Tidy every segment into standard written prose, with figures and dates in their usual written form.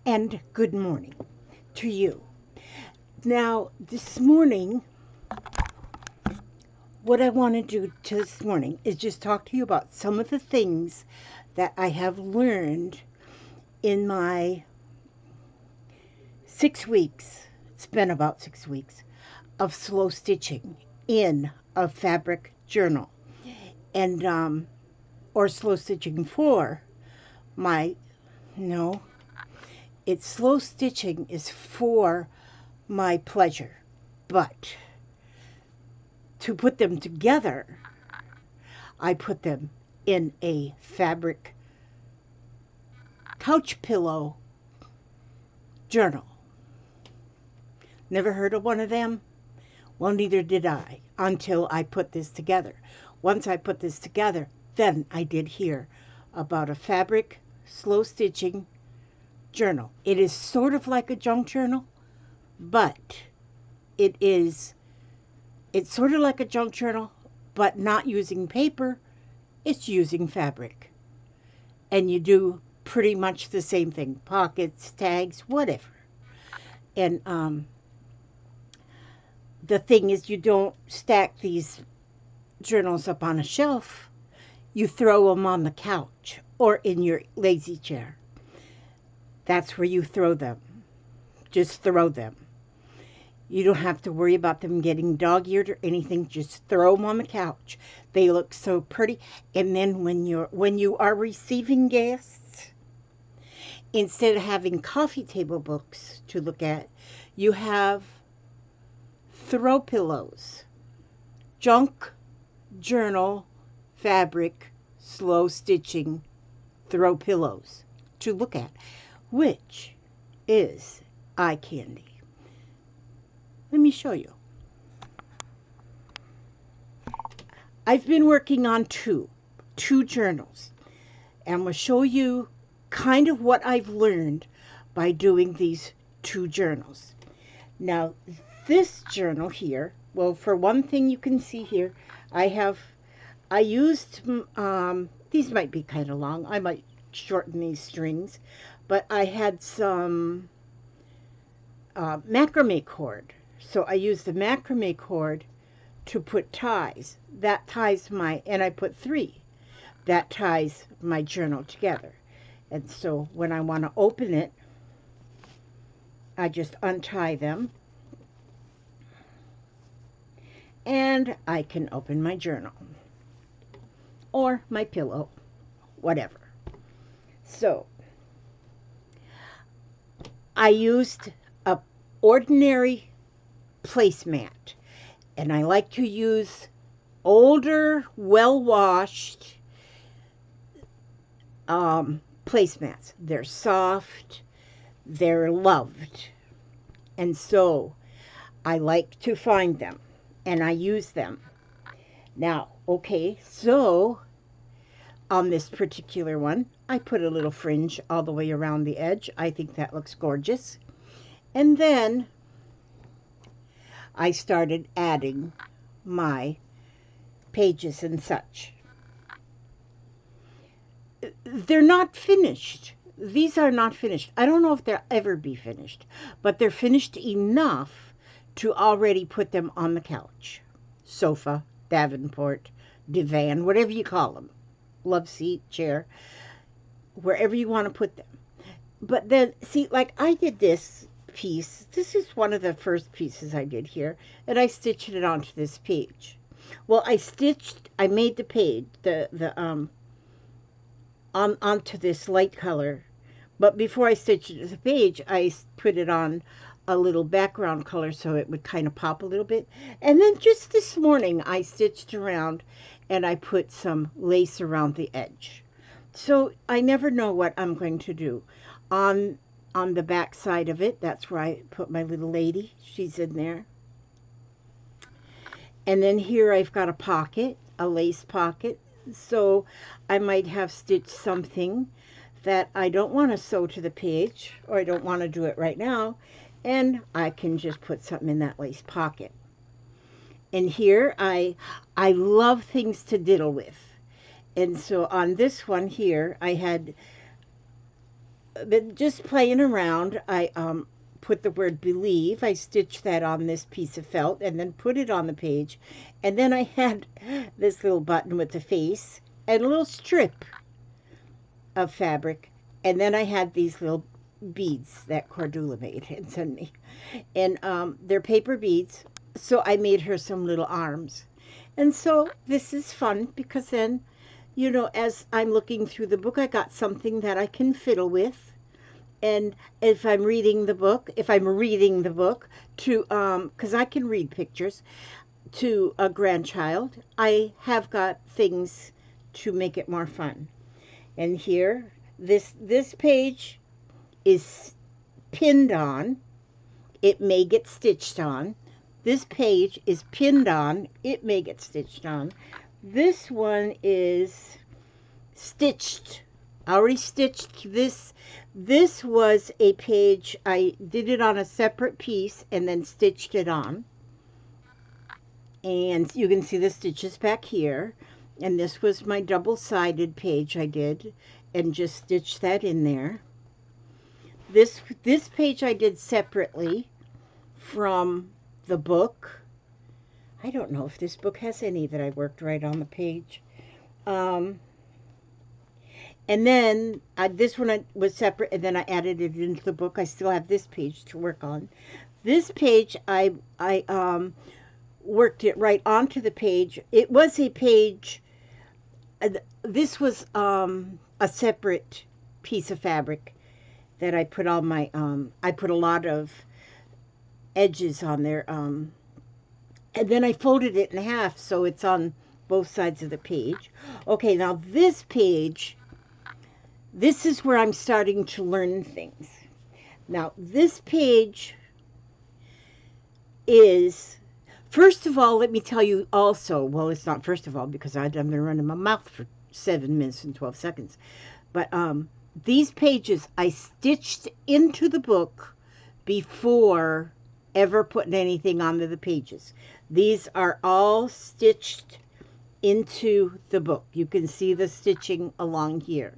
and good morning to you. Now, this morning, what I want to do this morning is just talk to you about some of the things that I have learned in my 6 weeks. It's been about 6 weeks of slow stitching in a fabric journal, and or slow stitching for my no. It's slow stitching is for my pleasure, but to put them together, I put them in a fabric couch pillow journal. Never heard of one of them? Well, neither did I until I put this together. Once I put this together, then I did hear about a fabric slow stitching journal. It is sort of like a junk journal, but it's sort of like a junk journal, but not using paper. It's using fabric. And you do pretty much the same thing. Pockets, tags, whatever. And the thing is, you don't stack these journals up on a shelf. You throw them on the couch or in your lazy chair. That's where you throw them. Just throw them. You don't have to worry about them getting dog-eared or anything. Just throw them on the couch. They look so pretty. And then when you are receiving guests, instead of having coffee table books to look at, you have throw pillows. Junk journal fabric slow stitching throw pillows to look at, which is eye candy. Let me show you. I've been working on two journals, and we'll show you kind of what I've learned by doing these two journals. Now, this journal here, well, for one thing you can see here, I used, these might be kind of long. I might shorten these strings, but I had some macrame cord. So I used the macrame cord to put ties. That ties and I put 3. That ties my journal together. And so when I want to open it, I just untie them. And I can open my journal. Or my pillow. Whatever. So, I used a ordinary placemat, and I like to use older, well-washed placemats. They're soft, they're loved, and so I like to find them, and I use them. Now, okay, so on this particular one, I put a little fringe all the way around the edge. I think that looks gorgeous. And then I started adding my pages and such. They're not finished. These are not finished. I don't know if they'll ever be finished, but they're finished enough to already put them on the couch, sofa, davenport, divan, whatever you call them, love seat, chair, wherever you want to put them. But then, see, like I did this piece. This is one of the first pieces I did here, and I stitched it onto this page. Well, I made the page, onto this light color, but before I stitched it to the page, I put it on a little background color so it would kind of pop a little bit. And then just this morning, I stitched around and I put some lace around the edge. So I never know what I'm going to do. On the back side of it, that's where I put my little lady. She's in there. And then here I've got a pocket, a lace pocket. So I might have stitched something that I don't want to sew to the page, or I don't want to do it right now, and I can just put something in that lace pocket. And here I love things to diddle with. And so on this one here, I had but just playing around, I put the word believe. I stitched that on this piece of felt and then put it on the page. And then I had this little button with the face and a little strip of fabric. And then I had these little beads that Cordula made and sent me. And they're paper beads. So I made her some little arms. And so this is fun because then, you know, as I'm looking through the book, I got something that I can fiddle with. And if I'm reading the book, to, because I can read pictures, to a grandchild, I have got things to make it more fun. And here, this page is pinned on. It may get stitched on. This page is pinned on. It may get stitched on. This one is stitched. I already stitched this. This was a page. I did it on a separate piece and then stitched it on. And you can see the stitches back here. And this was my double-sided page I did and just stitched that in there. This page I did separately from the book. I don't know if this book has any that I worked right on the page. And then this one was separate, and then I added it into the book. I still have this page to work on. This page, I worked it right onto the page. It was a page, this was a separate piece of fabric that I put on my, I put a lot of edges on there. And then I folded it in half so it's on both sides of the page. Okay, now this page, this is where I'm starting to learn things. Now, this page is, first of all, let me tell you also, well, it's not first of all because I've been running my mouth for 7 minutes and 12 seconds. But these pages I stitched into the book before ever putting anything onto the pages. These are all stitched into the book. You can see the stitching along here.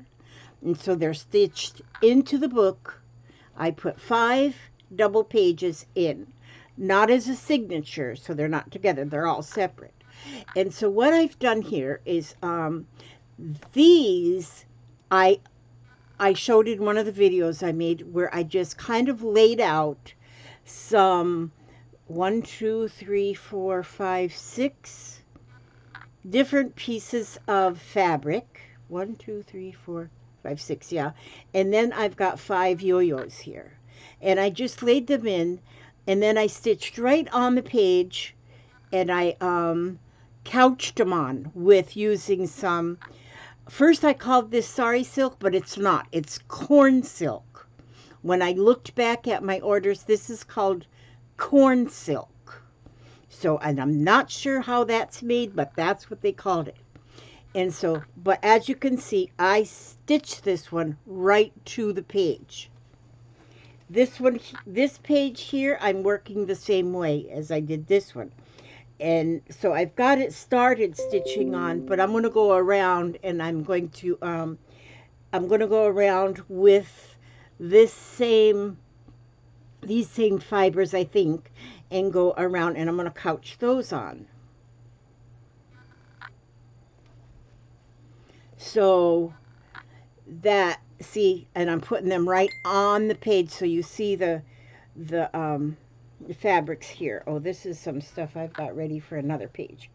And so they're stitched into the book. I put 5 double pages in, not as a signature, so they're not together. They're all separate. And so what I've done here is these, I showed in one of the videos I made where I just kind of laid out some 1, 2, 3, 4, 5, 6 different pieces of fabric. 1, 2, 3, 4, 5, 6, yeah. And then I've got 5 yo-yos here. And I just laid them in, and then I stitched right on the page, and I couched them on with using some, first I called this sari silk, but it's not. It's corn silk. When I looked back at my orders, this is called corn silk. So, and I'm not sure how that's made, but that's what they called it. And so, but as you can see, I stitched this one right to the page. This one, this page here, I'm working the same way as I did this one. And so I've got it started stitching on, but I'm going to go around and I'm going to go around with these same fibers, I think, and go around, and I'm going to couch those on. So that, see, and I'm putting them right on the page so you see the fabrics here. Oh, this is some stuff I've got ready for another page.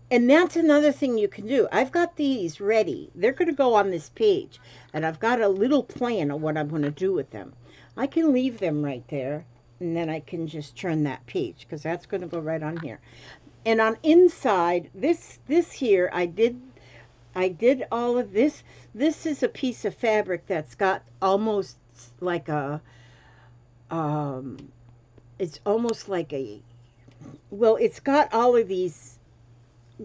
And that's another thing you can do. I've got these ready. They're going to go on this page, and I've got a little plan of what I'm going to do with them. I can leave them right there, and then I can just turn that page because that's going to go right on here. And on inside, this here, I did all of this. This is a piece of fabric that's got almost like a, it's almost like a, well, it's got all of these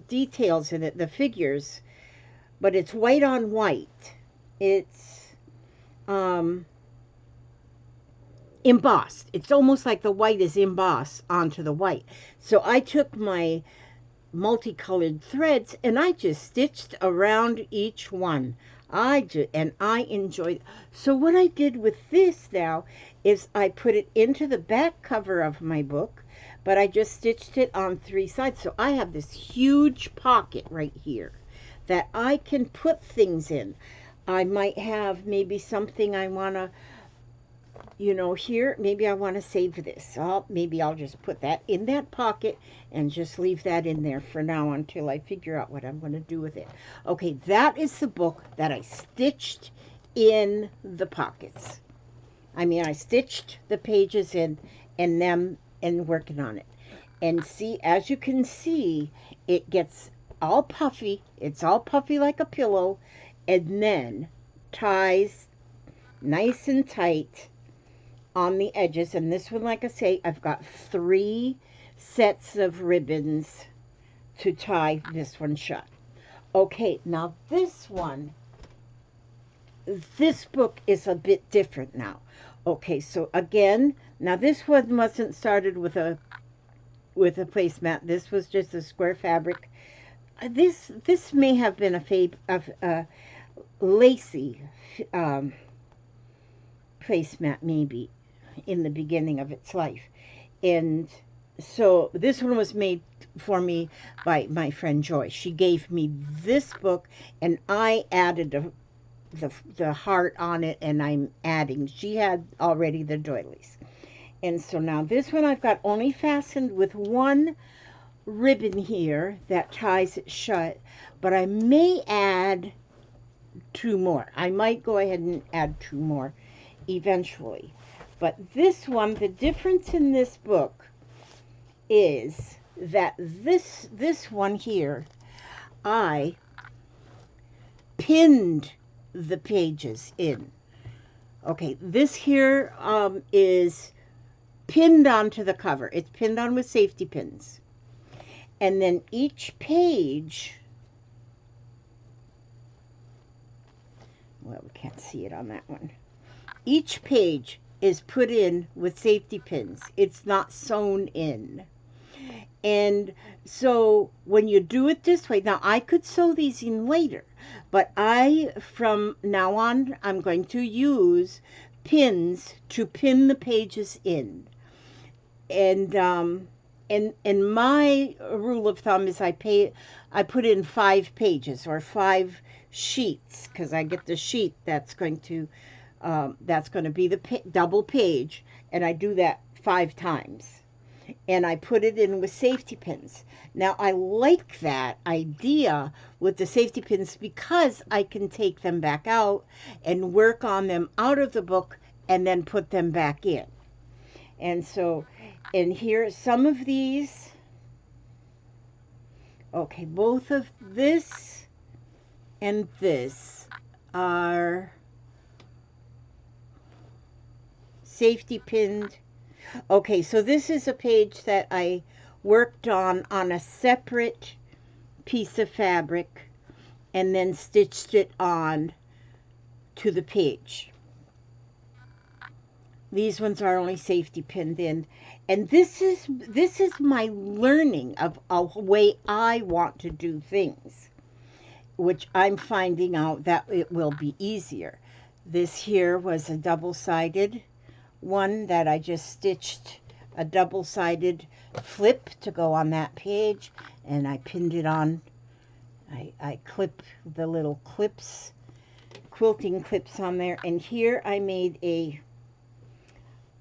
details in it, the figures, but it's white on white. It's embossed. It's almost like the white is embossed onto the white. So I took my multicolored threads and I just stitched around each one. And I enjoyed. So what I did with this now is I put it into the back cover of my book, but I just stitched it on 3 sides. So I have this huge pocket right here that I can put things in. I might have maybe something I want to, here, maybe I want to save this. Maybe I'll just put that in that pocket and just leave that in there for now until I figure out what I'm going to do with it. Okay, that is the book that I stitched in the pockets. I stitched the pages in and working on it. And see, as you can see, it gets all puffy. It's all puffy like a pillow, and then ties nice and tight on the edges. And this one, like I say, I've got 3 sets of ribbons to tie this one shut. Okay, now this book is a bit different now. Okay, so again, now this one wasn't started with a placemat. This was just a square fabric. This may have been a lacy placemat, maybe in the beginning of its life. And so this one was made for me by my friend Joy. She gave me this book, and I added the heart on it, and I'm adding. She had already the doilies. And so now this one I've got only fastened with 1 ribbon here that ties it shut, but I may add 2 more. I might go ahead and add 2 more eventually. But this one, the difference in this book is that this one here, I pinned the pages in. Okay, this here is pinned onto the cover. It's pinned on with safety pins. And then each page, well, we can't see it on that one. Each page is put in with safety pins. It's not sewn in. And so when you do it this way, now I could sew these in later, but from now on, I'm going to use pins to pin the pages in. And my rule of thumb is I put in 5 pages or 5 sheets, because I get the sheet that's going to be the double page, and I do that 5 times. And I put it in with safety pins. Now, I like that idea with the safety pins because I can take them back out and work on them out of the book and then put them back in. And so, and here, some of these, okay, both of this and this are safety pinned. Okay, so this is a page that I worked on a separate piece of fabric and then stitched it on to the page. These ones are only safety pinned in. And this is my learning of a way I want to do things, which I'm finding out that it will be easier. This here was a double-sided one that I just stitched a double-sided flip to go on that page, and I pinned it on. I clip the little clips, quilting clips on there, and here I made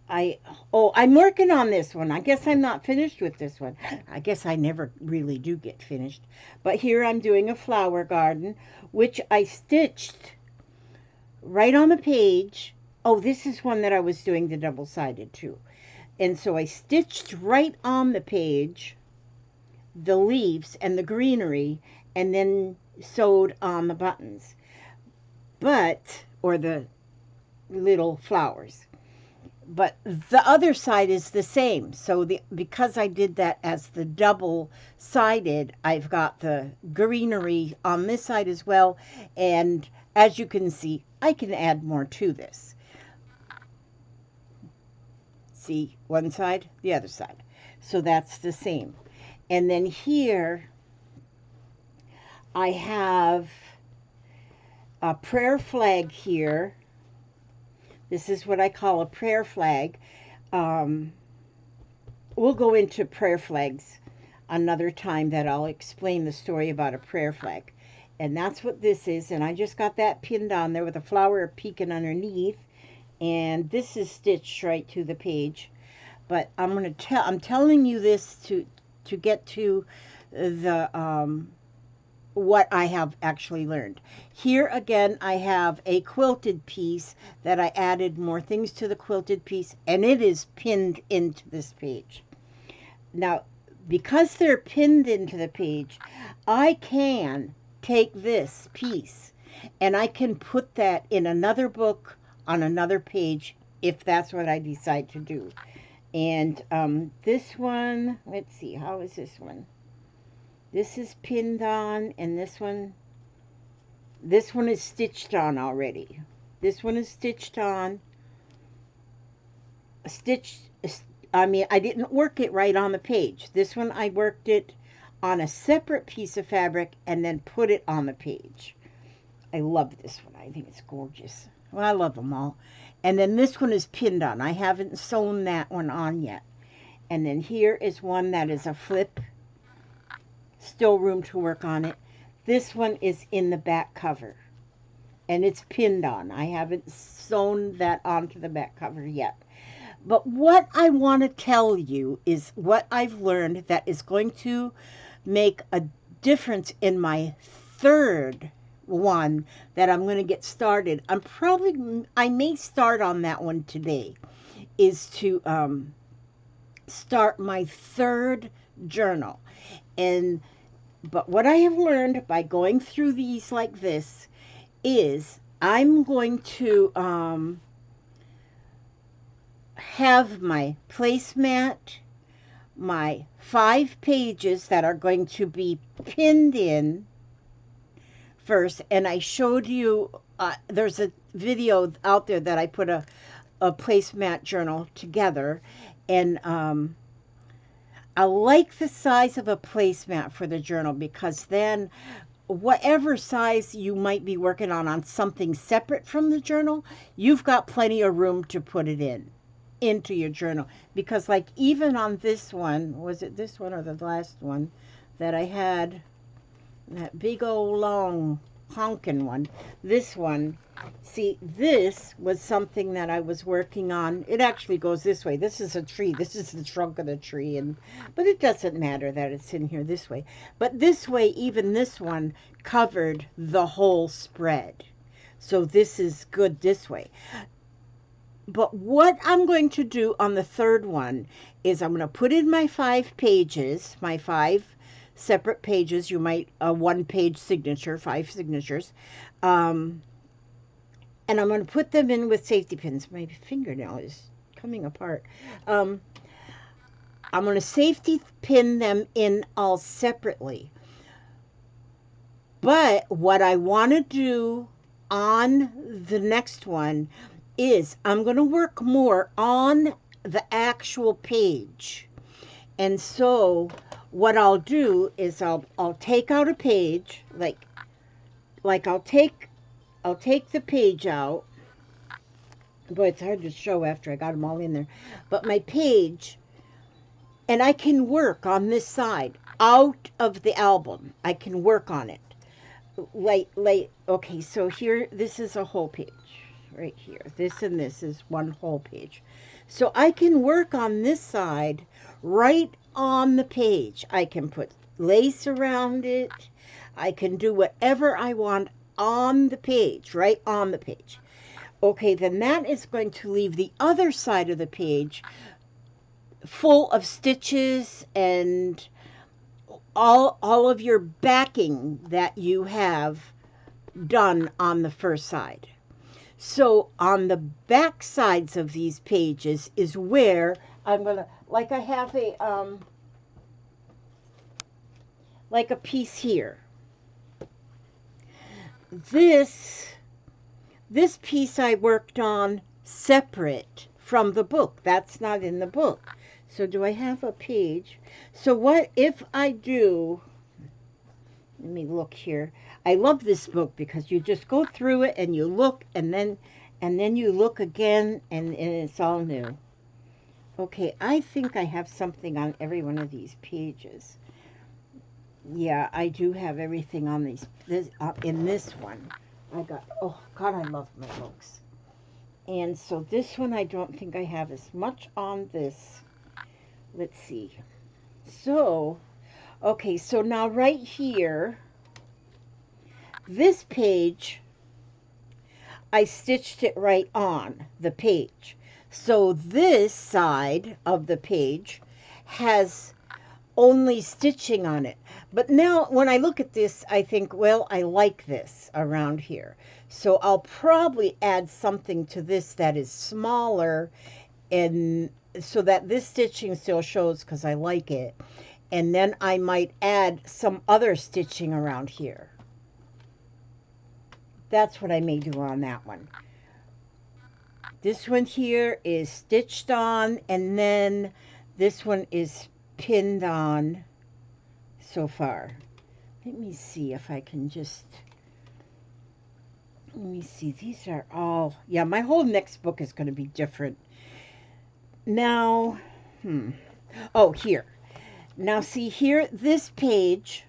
I'm working on this one. I guess I'm not finished with this one. I guess I never really do get finished. But here I'm doing a flower garden, which I stitched right on the page. Oh, this is one that I was doing the double-sided too. And so I stitched right on the page the leaves and the greenery, and then sewed on the buttons. Or the little flowers. But the other side is the same. So because I did that as the double-sided, I've got the greenery on this side as well. And as you can see, I can add more to this. See, one side, the other side. So that's the same. And then here, I have a prayer flag here. This is what I call a prayer flag. We'll go into prayer flags another time, that I'll explain the story about a prayer flag. And that's what this is. And I just got that pinned on there with a flower peeking underneath. And this is stitched right to the page. But I'm telling you this to get to the what I have actually learned. Here again, I have a quilted piece that I added more things to the quilted piece, and it is pinned into this page. Now, because they're pinned into the page, I can take this piece and I can put that in another book on another page if that's what I decide to do. And this one, let's see, how is this one? This is pinned on, and this one is stitched on already. This one is stitched on. I didn't work it right on the page. This one, I worked it on a separate piece of fabric and then put it on the page. I love this one. I think it's gorgeous. Well, I love them all. And then this one is pinned on. I haven't sewn that one on yet. And then here is one that is a flip. Still room to work on it. This one is in the back cover. And it's pinned on. I haven't sewn that onto the back cover yet. But what I want to tell you is what I've learned that is going to make a difference in my third one that I'm going to get started. I may start on that one today, is to start my third journal. But what I have learned by going through these like this is I'm going to have my placemat, my 5 pages that are going to be pinned in first. And I showed you, there's a video out there that I put a placemat journal together. And I like the size of a placemat for the journal, because then whatever size you might be working on something separate from the journal, you've got plenty of room to put it into your journal. Because like even on this one, was it this one or the last one that I had, that big old long honking one, this one, see, this was something that I was working on. It actually goes this way. This is a tree. This is the trunk of the tree, but it doesn't matter that it's in here this way. But this way, even this one covered the whole spread. So this is good this way. But what I'm going to do on the third one is I'm going to put in my 5 pages, my 5 separate pages. You might, a 1-page signature, 5 signatures. And I'm going to put them in with safety pins. My fingernail is coming apart. I'm going to safety pin them in all separately. But what I want to do on the next one is I'm going to work more on the actual page. And so what I'll do is I'll take out a page, like I'll take the page out. Boy, it's hard to show after I got them all in there. But my page, and I can work on this side out of the album. I can work on it. Okay, so here, this is a whole page right here. This and this is one whole page. So I can work on this side right on the page. I can put lace around it. I can do whatever I want on the page, right on the page. Okay, then that is going to leave the other side of the page full of stitches and all of your backing that you have done on the first side. So on the back sides of these pages is where I'm gonna, like I have a like a piece here. This piece I worked on separate from the book. That's not in the book. So do I have a page? So what if I do, let me look here. I love this book because you just go through it and you look, and then you look again, and it's all new. Okay, I think I have something on every one of these pages. Yeah, I do have everything on in this one. I got, oh God, I love my books. And so this one, I don't think I have as much on this. Let's see. So, okay, so now right here, this page, I stitched it right on the page. So this side of the page has only stitching on it. But now when I look at this, I think, well, I like this around here. So I'll probably add something to this that is smaller, and so that this stitching still shows because I like it. And then I might add some other stitching around here. That's what I may do on that one. This one here is stitched on, and then this one is pinned on so far. Let me see if I can just, let me see, these are all, yeah, my whole next book is going to be different. Now, oh, here. Now see here, this page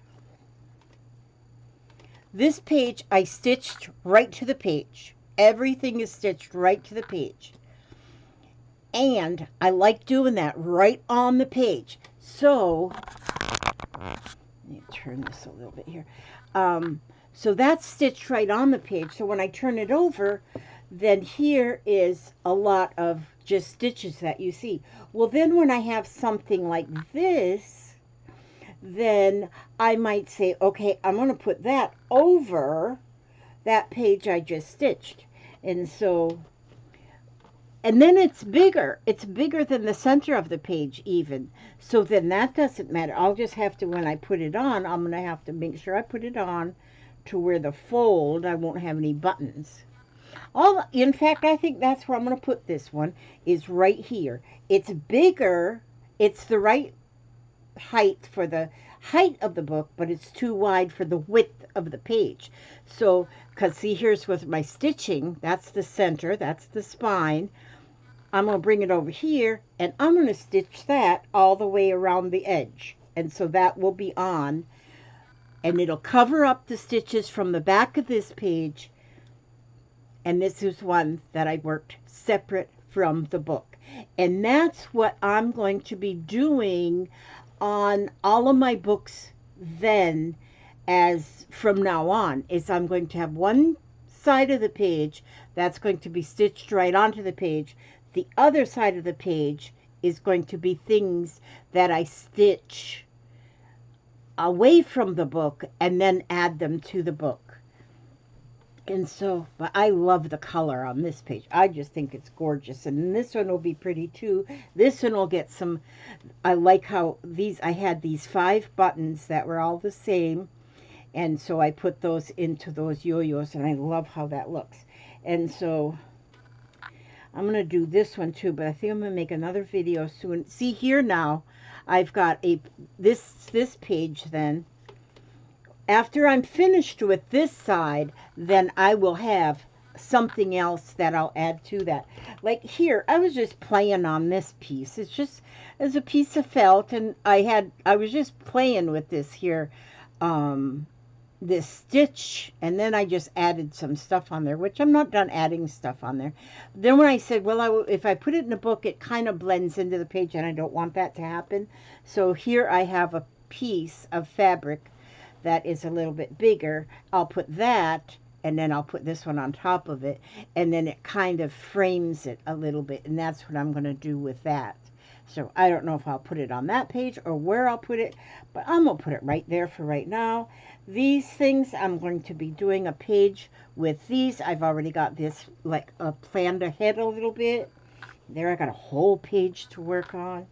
I stitched right to the page. Everything is stitched right to the page. And I like doing that right on the page. So, let me turn this a little bit here. So that's stitched right on the page. So when I turn it over, then here is a lot of just stitches that you see. Well, then when I have something like this, then I might say, okay, I'm going to put that over that page I just stitched. And so, and then it's bigger. It's bigger than the center of the page even. So then that doesn't matter. I'll just have to, when I put it on, I'm going to have to make sure I put it on to where the fold, I won't have any buttons. In fact, I think that's where I'm going to put this one, is right here. It's bigger. It's the right height for the height of the book, but it's too wide for the width of the page. So, because see, here's with my stitching, that's the center, that's the spine. I'm going to bring it over here, and I'm going to stitch that all the way around the edge. And so that will be on, and it'll cover up the stitches from the back of this page. And this is one that I worked separate from the book. And that's what I'm going to be doing on all of my books then, as from now on, is I'm going to have one side of the page that's going to be stitched right onto the page. The other side of the page is going to be things that I stitch away from the book and then add them to the book. And so, but I love the color on this page. I just think it's gorgeous. And this one will be pretty too. This one will get some, I like how these, I had these 5 buttons that were all the same. And so I put those into those yo-yos, and I love how that looks. And so I'm going to do this one too, but I think I'm going to make another video soon. See here now, I've got this page then. After I'm finished with this side, then I will have something else that I'll add to that. Like here, I was just playing on this piece. It's just as a piece of felt, and I was just playing with this here, this stitch, and then I just added some stuff on there, which I'm not done adding stuff on there. Then when I said, well, if I put it in a book, it kind of blends into the page, and I don't want that to happen. So here I have a piece of fabric that is a little bit bigger. I'll put that, and then I'll put this one on top of it, and then it kind of frames it a little bit, and that's what I'm going to do with that. So I don't know if I'll put it on that page or where I'll put it, but I'm going to put it right there for right now. These things, I'm going to be doing a page with these. I've already got this like planned ahead a little bit. There, I got a whole page to work on.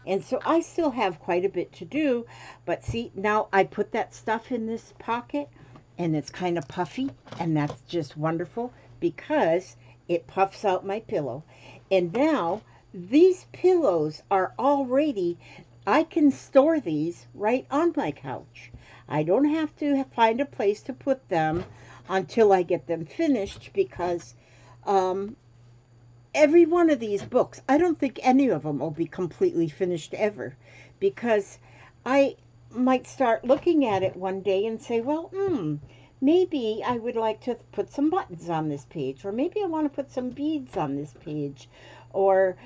And so I still have quite a bit to do, but see, now I put that stuff in this pocket, and it's kind of puffy, and that's just wonderful because it puffs out my pillow. And now these pillows are already, I can store these right on my couch. I don't have to find a place to put them until I get them finished, because every one of these books, I don't think any of them will be completely finished ever, because I might start looking at it one day and say, well, maybe I would like to put some buttons on this page, or maybe I want to put some beads on this page, or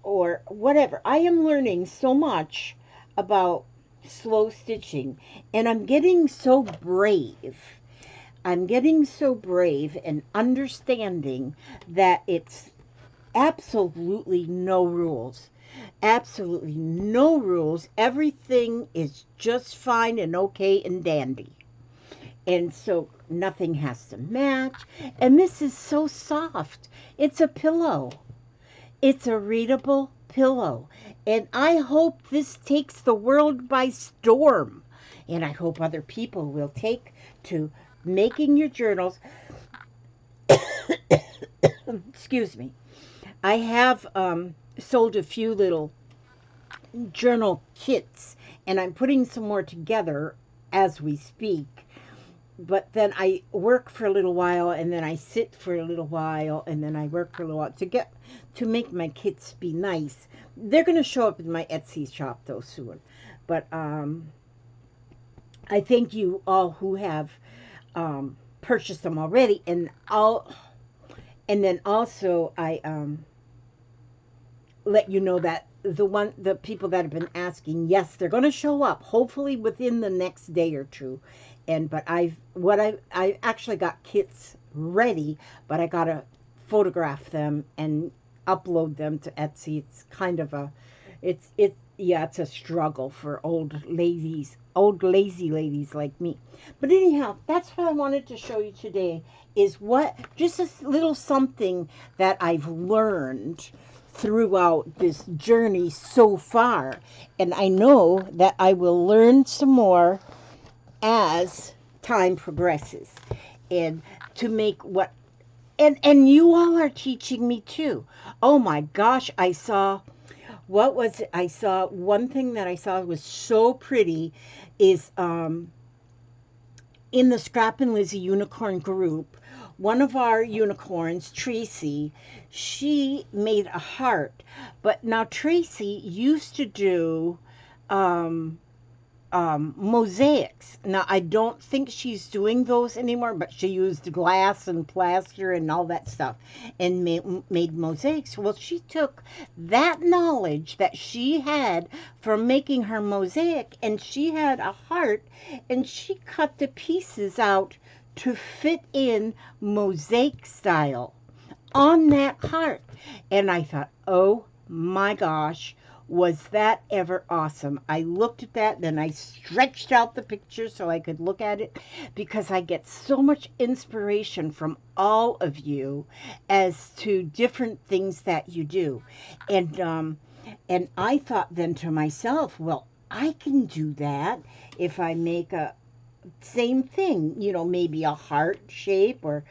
whatever. I am learning so much about slow stitching, and I'm getting so brave. I'm getting so brave and understanding that it's absolutely no rules. Absolutely no rules. Everything is just fine and okay and dandy. And so nothing has to match. And this is so soft. It's a pillow. It's a readable pillow. And I hope this takes the world by storm. And I hope other people will take to making your journals. Excuse me. I have sold a few little journal kits, and I'm putting some more together as we speak. But then I work for a little while, and then I sit for a little while, and then I work for a little while to make my kits be nice. They're going to show up in my Etsy shop though soon. But I thank you all who have purchased them already, and then also I let you know that the people that have been asking, yes, they're going to show up hopefully within the next day or two. But I actually got kits ready, but I got to photograph them and upload them to Etsy. It's kind of it's a struggle for old lazy ladies like me. But anyhow, that's what I wanted to show you today, is just a little something that I've learned throughout this journey so far. And I know that I will learn some more as time progresses, and to make and you all are teaching me too. Oh my gosh, I saw one thing that I saw was so pretty, is in the Scrap and Lizzie Unicorn group, one of our unicorns, Tracy, she made a heart. But now Tracy used to do mosaics. Now, I don't think she's doing those anymore, but she used glass and plaster and all that stuff and made mosaics. Well, she took that knowledge that she had from making her mosaic, and she had a heart, and she cut the pieces out to fit in mosaic style on that heart. And I thought, oh my gosh, was that ever awesome. I looked at that, then I stretched out the picture so I could look at it, because I get so much inspiration from all of you as to different things that you do. And I thought then to myself, well, I can do that if I make a same thing, maybe a heart shape or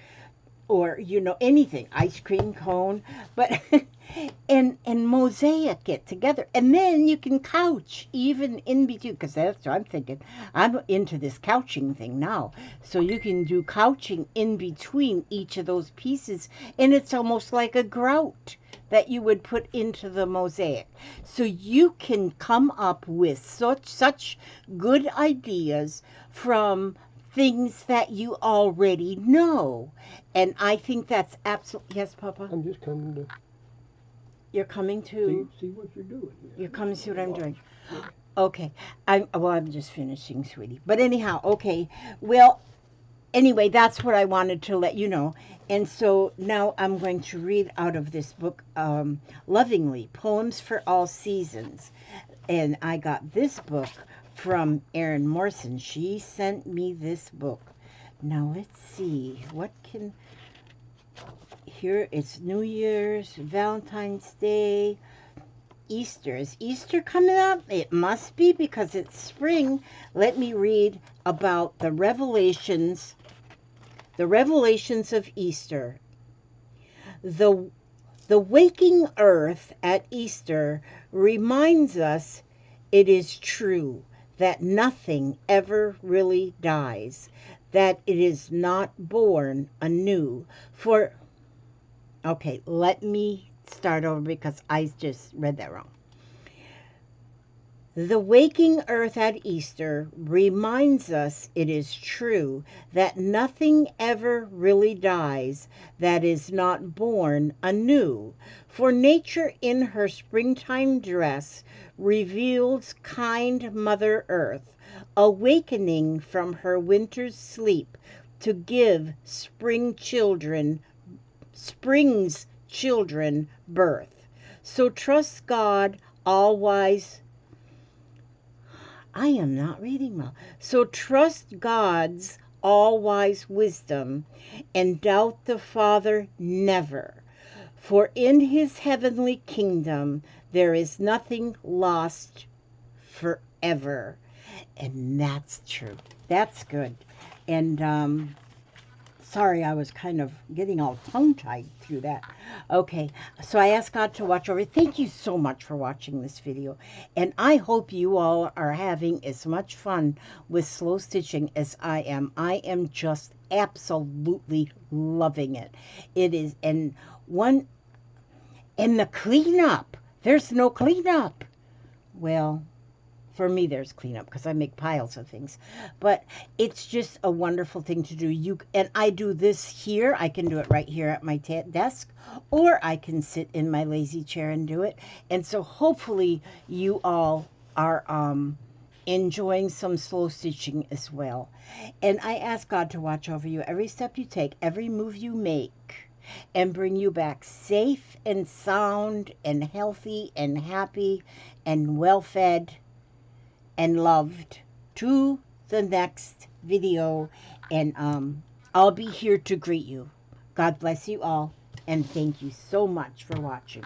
anything, ice cream cone, but and mosaic it together. And then you can couch even in between, because that's what I'm thinking. I'm into this couching thing now. So you can do couching in between each of those pieces, and it's almost like a grout that you would put into the mosaic. So you can come up with such good ideas from things that you already know. And I think that's absolutely... Yes, Papa? I'm just coming to... You're coming to... See what you're doing. You're coming to see what I'm doing. Yeah. Okay. I'm just finishing, sweetie. But anyhow, okay. Well, anyway, that's what I wanted to let you know. And so now I'm going to read out of this book, Lovingly, Poems for All Seasons. And I got this book from Erin Morrison. She sent me this book. Now let's see, here it's New Year's, Valentine's Day, Easter. Is Easter coming up? It must be, because it's spring. Let me read about the revelations of Easter. The waking earth at Easter reminds us it is true that nothing ever really dies, that it is not born anew. For, okay, let me start over because I just read that wrong. The waking earth at Easter reminds us it is true that nothing ever really dies that is not born anew. For nature in her springtime dress reveals kind Mother Earth, awakening from her winter's sleep to give spring's children birth. So trust God, all-wise. I am not reading well. So trust God's all-wise wisdom and doubt the Father never. For in his heavenly kingdom there is nothing lost forever. And that's true. That's good. And sorry, I was kind of getting all tongue-tied through that. Okay, so I ask God to watch over. Thank you so much for watching this video. And I hope you all are having as much fun with slow stitching as I am. I am just absolutely loving it. It is, and the cleanup. There's no cleanup. Well, for me, there's cleanup because I make piles of things, but it's just a wonderful thing to do. And I do this here. I can do it right here at my desk, or I can sit in my lazy chair and do it. And so hopefully you all are enjoying some slow stitching as well. And I ask God to watch over you every step you take, every move you make, and bring you back safe and sound and healthy and happy and well-fed and loved to the next video. And I'll be here to greet you. God bless you all, and thank you so much for watching.